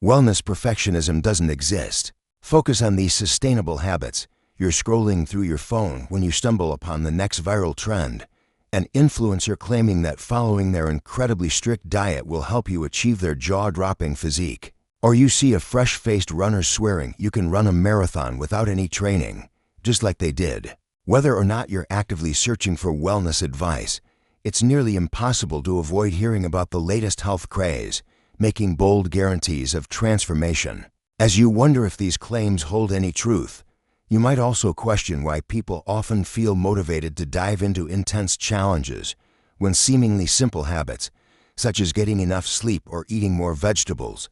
Wellness perfectionism doesn't exist. Focus on these sustainable habits. You're scrolling through your phone when you stumble upon the next viral trend. An influencer claiming that following their incredibly strict diet will help you achieve their jaw-dropping physique. Or you see a fresh-faced runner swearing you can run a marathon without any training, just like they did. Whether or not you're actively searching for wellness advice, it's nearly impossible to avoid hearing about the latest health craze, making bold guarantees of transformation. As you wonder if these claims hold any truth, you might also question why people often feel motivated to dive into intense challenges when seemingly simple habits, such as getting enough sleep or eating more vegetables,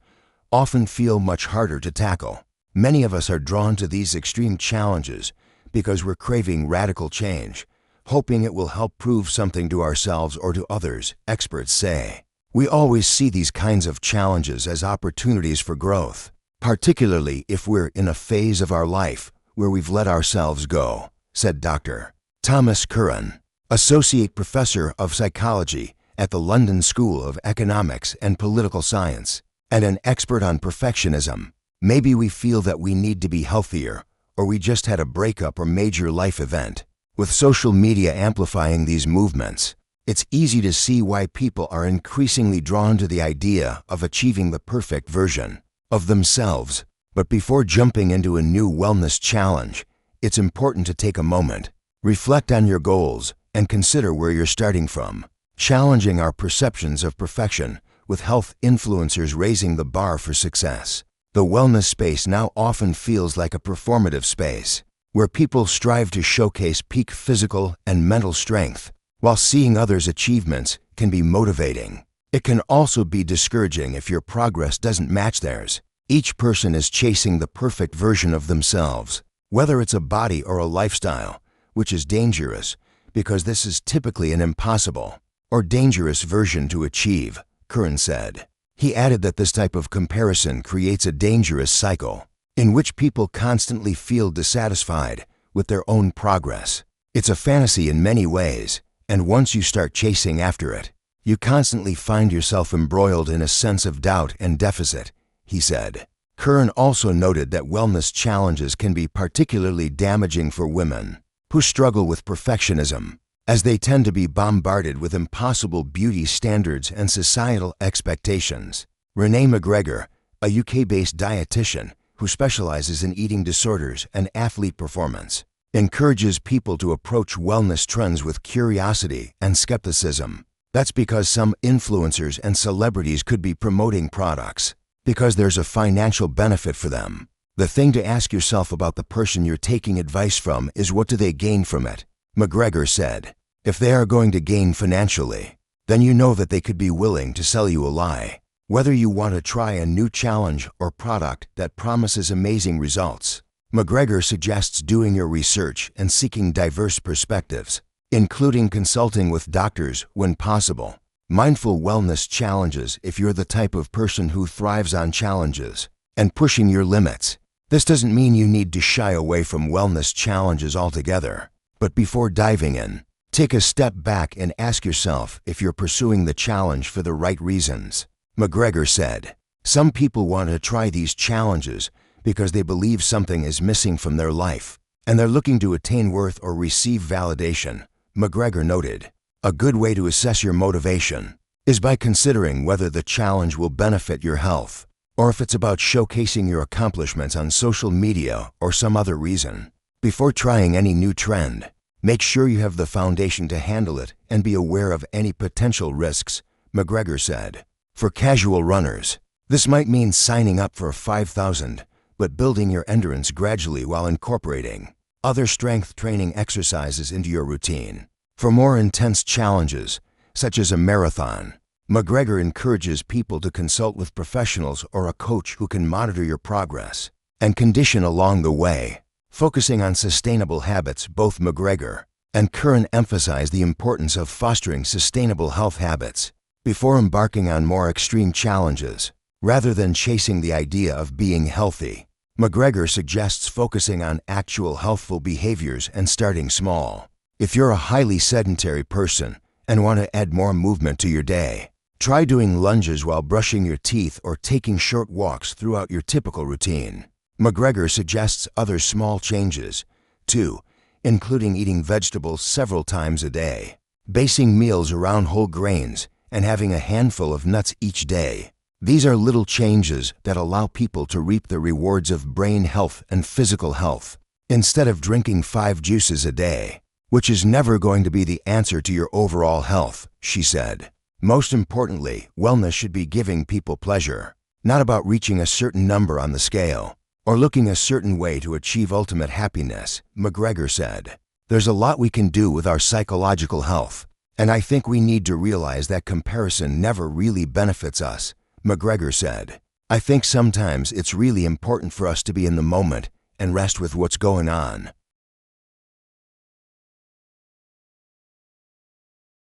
often feel much harder to tackle. Many of us are drawn to these extreme challenges because we're craving radical change, hoping it will help prove something to ourselves or to others, experts say. We always see these kinds of challenges as opportunities for growth, particularly if we're in a phase of our life where we've let ourselves go, said Dr. Thomas Curran, Associate Professor of Psychology at the London School of Economics and Political Science, and an expert on perfectionism. Maybe we feel that we need to be healthier, or we just had a breakup or major life event. With social media amplifying these movements, it's easy to see why people are increasingly drawn to the idea of achieving the perfect version of themselves. But before jumping into a new wellness challenge, it's important to take a moment, reflect on your goals, and consider where you're starting from. Challenging our perceptions of perfection, with health influencers raising the bar for success. The wellness space now often feels like a performative space, where people strive to showcase peak physical and mental strength, while seeing others' achievements can be motivating. It can also be discouraging if your progress doesn't match theirs. Each person is chasing the perfect version of themselves, whether it's a body or a lifestyle, which is dangerous because this is typically an impossible or dangerous version to achieve, Curran said. He added that this type of comparison creates a dangerous cycle in which people constantly feel dissatisfied with their own progress. It's a fantasy in many ways, and once you start chasing after it, you constantly find yourself embroiled in a sense of doubt and deficit, he said. Curran also noted that wellness challenges can be particularly damaging for women who struggle with perfectionism, as they tend to be bombarded with impossible beauty standards and societal expectations. Renee McGregor, a UK-based dietitian who specializes in eating disorders and athlete performance, encourages people to approach wellness trends with curiosity and skepticism. That's because some influencers and celebrities could be promoting products because there's a financial benefit for them. The thing to ask yourself about the person you're taking advice from is, what do they gain from it? McGregor said. If they are going to gain financially, then you know that they could be willing to sell you a lie. Whether you want to try a new challenge or product that promises amazing results, McGregor suggests doing your research and seeking diverse perspectives, including consulting with doctors when possible. Mindful wellness challenges. If you're the type of person who thrives on challenges and pushing your limits, this doesn't mean you need to shy away from wellness challenges altogether. But before diving in, take a step back and ask yourself if you're pursuing the challenge for the right reasons. McGregor said, some people want to try these challenges because they believe something is missing from their life, and they're looking to attain worth or receive validation, McGregor noted. A good way to assess your motivation is by considering whether the challenge will benefit your health, or if it's about showcasing your accomplishments on social media or some other reason. Before trying any new trend, make sure you have the foundation to handle it and be aware of any potential risks, McGregor said. For casual runners, this might mean signing up for a 5,000, but building your endurance gradually while incorporating other strength training exercises into your routine. For more intense challenges, such as a marathon, McGregor encourages people to consult with professionals or a coach who can monitor your progress and condition along the way. Focusing on sustainable habits, both McGregor and Curran emphasize the importance of fostering sustainable health habits before embarking on more extreme challenges. Rather than chasing the idea of being healthy, McGregor suggests focusing on actual healthful behaviors and starting small. If you're a highly sedentary person and want to add more movement to your day, Try doing lunges while brushing your teeth or taking short walks throughout your typical routine. McGregor suggests other small changes, too, including eating vegetables several times a day, basing meals around whole grains, and having a handful of nuts each day. These are little changes that allow people to reap the rewards of brain health and physical health, instead of drinking 5 juices a day, which is never going to be the answer to your overall health, she said. Most importantly, wellness should be giving people pleasure, not about reaching a certain number on the scale or looking a certain way to achieve ultimate happiness, McGregor said. There's a lot we can do with our psychological health, and I think we need to realize that comparison never really benefits us, McGregor said. I think sometimes it's really important for us to be in the moment and rest with what's going on.